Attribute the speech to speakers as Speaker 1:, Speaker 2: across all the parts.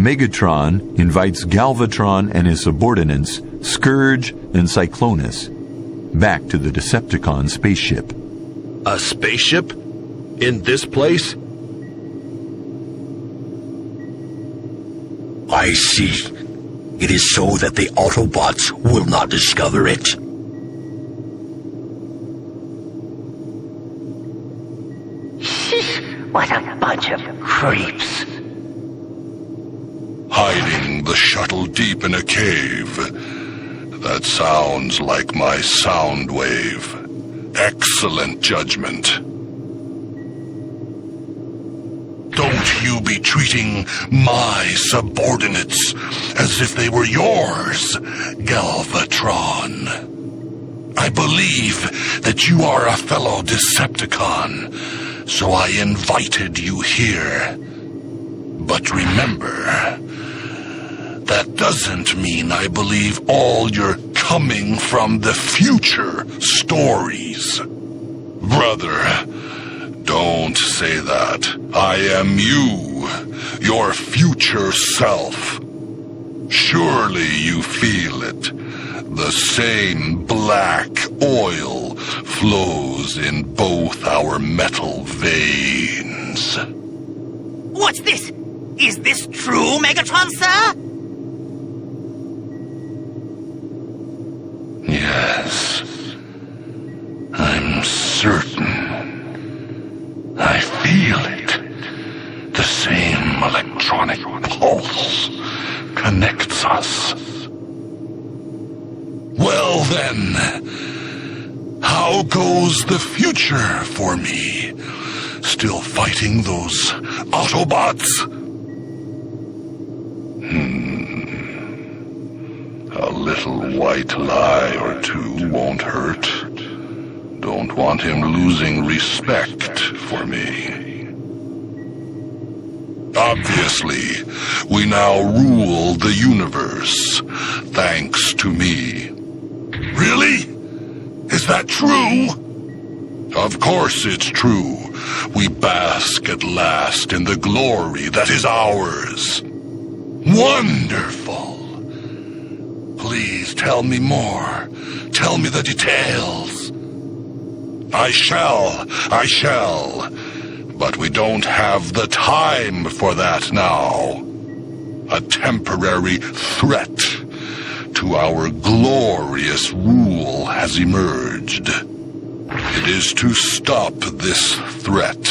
Speaker 1: Megatron invites Galvatron and his subordinates, Scourge and Cyclonus, back to the Decepticon spaceship.
Speaker 2: A spaceship? In this place?
Speaker 3: I see. It is so that the Autobots will not discover it.
Speaker 4: What a bunch of creeps.
Speaker 5: Hiding the shuttle deep in a cave. That sounds like my sound wave. Excellent judgment. Don't you be treating my subordinates as if they were yours, Galvatron. I believe that you are a fellow Decepticon, so I invited you here. But remember, that doesn't mean I believe all your coming from the future stories. Brother, don't say that. I am you, your future self. Surely you feel it. The same black oil flows in both our metal veins.
Speaker 6: What's this? Is this true, Megatron, sir?
Speaker 5: Yes. I'm certain. I feel it. The same electronic pulse connects us. Well then, how goes the future for me? Still fighting those Autobots? A little white lie or two won't hurt. Don't want him losing respect for me. Obviously, we now rule the universe, thanks to me. Really? Is that true? Of course it's true. We bask at last in the glory that is ours. Wonderful. Please tell me more. Tell me the details. I shall. But we don't have the time for that now. A temporary threat to our glorious rule has emerged. It is to stop this threat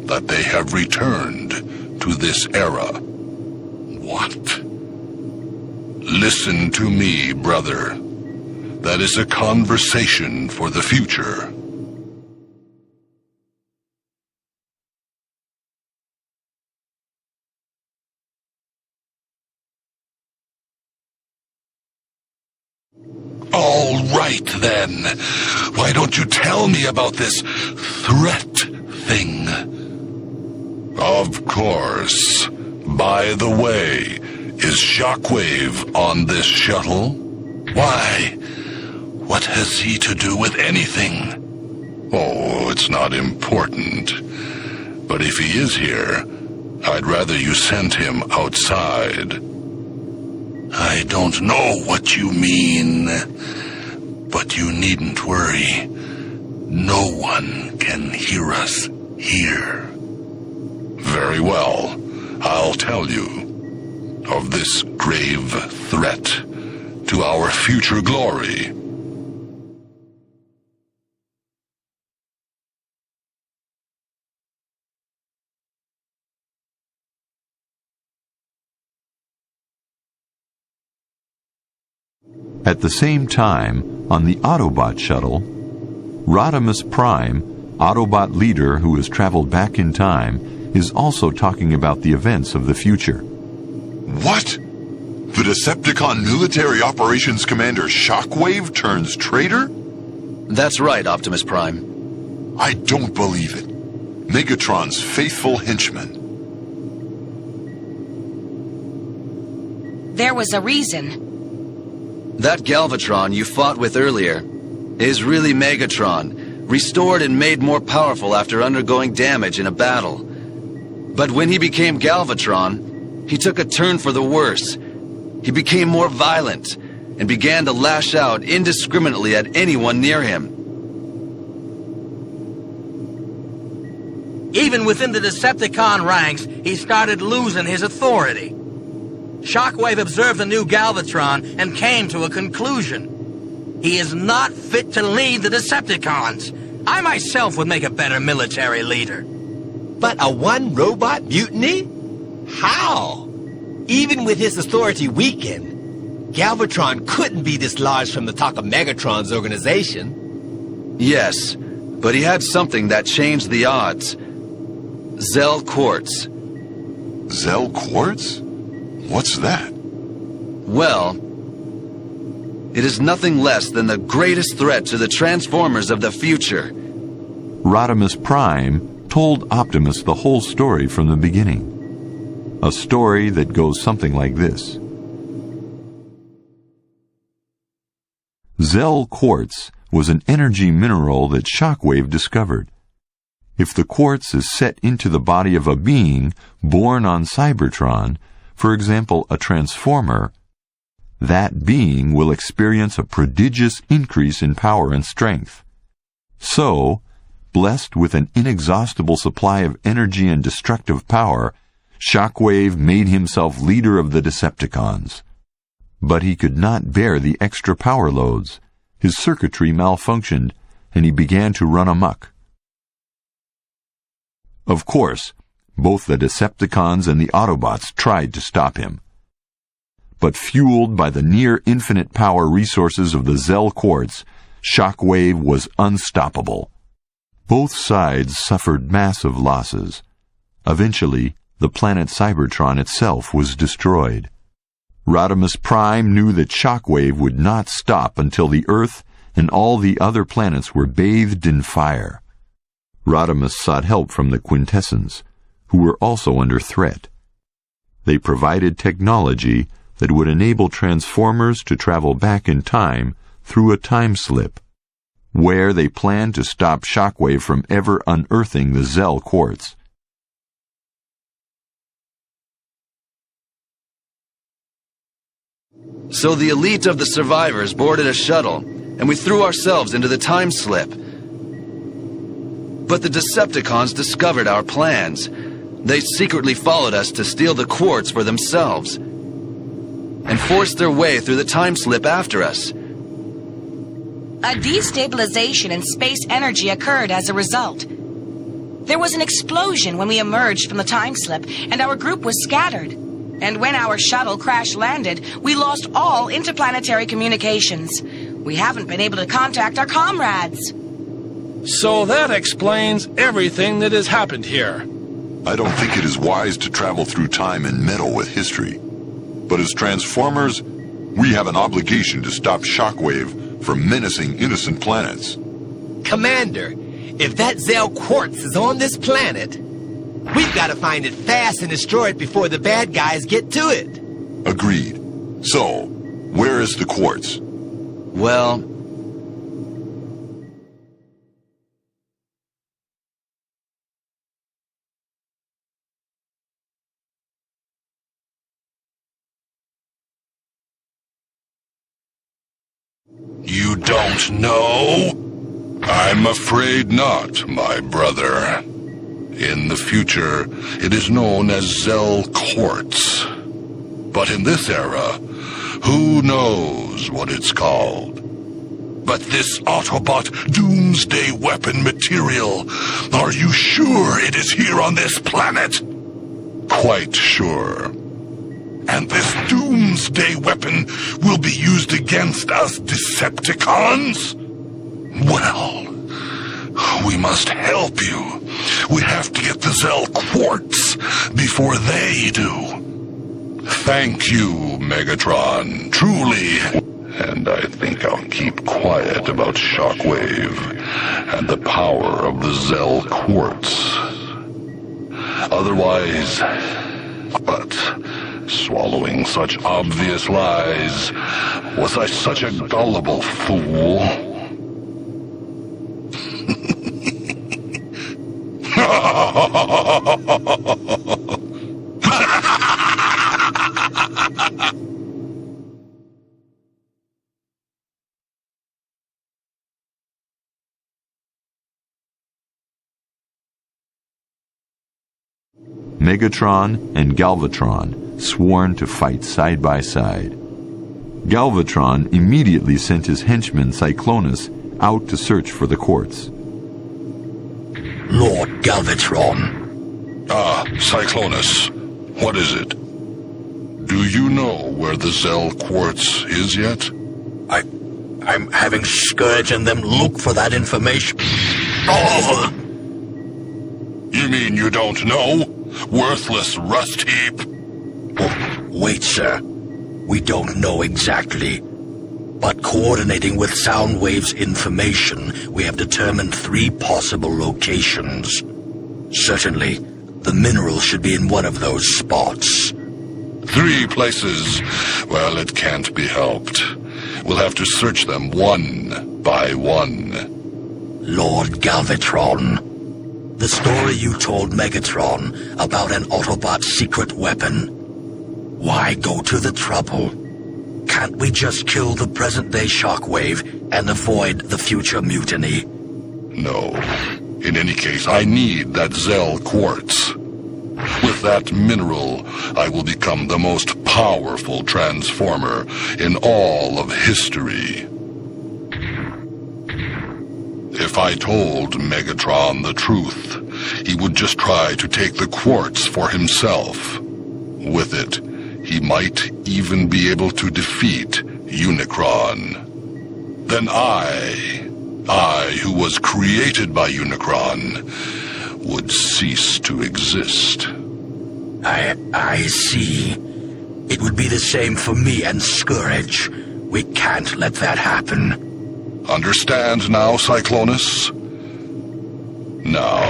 Speaker 5: that they have returned to this era. What? Listen to me, brother. That is a conversation for the future. All right, then. Why don't you tell me about this threat thing? Of course. By the way, is Shockwave on this shuttle? Why? What has he to do with anything? Oh, it's not important. But if he is here, I'd rather you sent him outside. I don't know what you mean, but you needn't worry. No one can hear us here. Very well, I'll tell you of this grave threat to our future glory.
Speaker 1: At the same time, on the Autobot shuttle, Rodimus Prime, Autobot leader who has traveled back in time, is also talking about the events of the future.
Speaker 7: What? The Decepticon military operations commander Shockwave turns traitor?
Speaker 8: That's right, Optimus Prime.
Speaker 7: I don't believe it. Megatron's faithful henchman.
Speaker 9: There was a reason.
Speaker 8: That Galvatron you fought with earlier is really Megatron, restored and made more powerful after undergoing damage in a battle. But when he became Galvatron, he took a turn for the worse. He became more violent and began to lash out indiscriminately at anyone near him.
Speaker 6: Even within the Decepticon ranks, he started losing his authority. Shockwave observed the new Galvatron and came to a conclusion. He is not fit to lead the Decepticons. I myself would make a better military leader.
Speaker 9: But a one-robot mutiny? How? Even with his authority weakened, Galvatron couldn't be dislodged from the talk of Megatron's organization.
Speaker 8: Yes, but he had something that changed the odds. Zell Quartz.
Speaker 7: Zell Quartz? What's that?
Speaker 8: Well, it is nothing less than the greatest threat to the Transformers of the future.
Speaker 1: Rodimus Prime told Optimus the whole story from the beginning. A story that goes something like this. Zell Quartz was an energy mineral that Shockwave discovered. If the quartz is set into the body of a being born on Cybertron, for example, a Transformer, that being will experience a prodigious increase in power and strength. So, blessed with an inexhaustible supply of energy and destructive power, Shockwave made himself leader of the Decepticons. But he could not bear the extra power loads. His circuitry malfunctioned, and he began to run amok. Of course, both the Decepticons and the Autobots tried to stop him. But fueled by the near-infinite power resources of the Zell Quartz, Shockwave was unstoppable. Both sides suffered massive losses. Eventually, the planet Cybertron itself was destroyed. Rodimus Prime knew that Shockwave would not stop until the Earth and all the other planets were bathed in fire. Rodimus sought help from the Quintessence, who were also under threat. They provided technology that would enable Transformers to travel back in time through a time slip, where they planned to stop Shockwave from ever unearthing the Zell Quartz.
Speaker 8: So the elite of the survivors boarded a shuttle, and we threw ourselves into the time slip. But the Decepticons discovered our plans. They secretly followed us to steal the quartz for themselves, and forced their way through the time slip after us.
Speaker 10: A destabilization in space energy occurred as a result. There was an explosion when we emerged from the time slip, and our group was scattered. And when our shuttle crash-landed, we lost all interplanetary communications. We haven't been able to contact our comrades.
Speaker 11: So that explains everything that has happened here.
Speaker 7: I don't think it is wise to travel through time and meddle with history. But as Transformers, we have an obligation to stop Shockwave from menacing innocent planets.
Speaker 9: Commander, if that Zell Quartz is on this planet, we've got to find it fast and destroy it before the bad guys get to it.
Speaker 7: Agreed. So, where is the quartz?
Speaker 8: Well,
Speaker 5: you don't know? I'm afraid not, my brother. In the future, it is known as Zell Quartz. But in this era, who knows what it's called? But this Autobot doomsday weapon material, are you sure it is here on this planet? Quite sure. And this doomsday weapon will be used against us Decepticons? Well, we must help you. We have to get the Zell Quartz before they do. Thank you, Megatron, truly. And I think I'll keep quiet about Shockwave and the power of the Zell Quartz. Otherwise, but swallowing such obvious lies, was I such a gullible fool? Ha ha ha ha ha ha ha!
Speaker 1: Megatron and Galvatron sworn to fight side by side. Galvatron immediately sent his henchman Cyclonus out to search for the quartz.
Speaker 3: Lord Galvatron.
Speaker 5: Cyclonus, what is it? Do you know where the Zell quartz is yet?
Speaker 3: I'm having Scourge and them look for that information. Oh!
Speaker 5: You mean you don't know? Worthless rust heap?
Speaker 3: Oh, wait, sir. We don't know exactly. But coordinating with Soundwave's information, we have determined 3 possible locations. Certainly, the mineral should be in one of those spots.
Speaker 5: 3 places. Well, it can't be helped. We'll have to search them one by one.
Speaker 3: Lord Galvatron, the story you told Megatron about an Autobot secret weapon. Why go to the trouble? Can't we just kill the present-day Shockwave and avoid the future mutiny?
Speaker 5: No. In any case, I need that Zell quartz. With that mineral, I will become the most powerful transformer in all of history. If I told Megatron the truth, he would just try to take the quartz for himself. With it, he might even be able to defeat Unicron. Then I who was created by Unicron, would cease to exist.
Speaker 3: I see. It would be the same for me and Scourge. We can't let that happen.
Speaker 5: Understand now, Cyclonus? Now,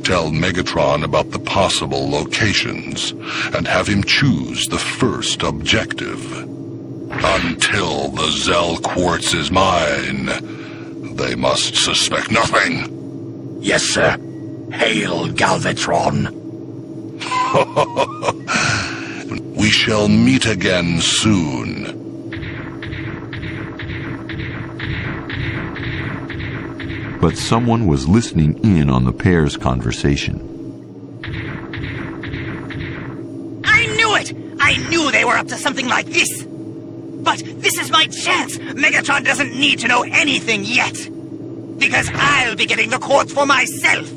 Speaker 5: tell Megatron about the possible locations, and have him choose the first objective. Until the Zell quartz is mine, they must suspect nothing.
Speaker 3: Yes, sir. Hail, Galvatron.
Speaker 5: We shall meet again soon.
Speaker 1: But someone was listening in on the pair's conversation.
Speaker 12: I knew it! I knew they were up to something like this! But this is my chance! Megatron doesn't need to know anything yet! Because I'll be getting the quartz for myself!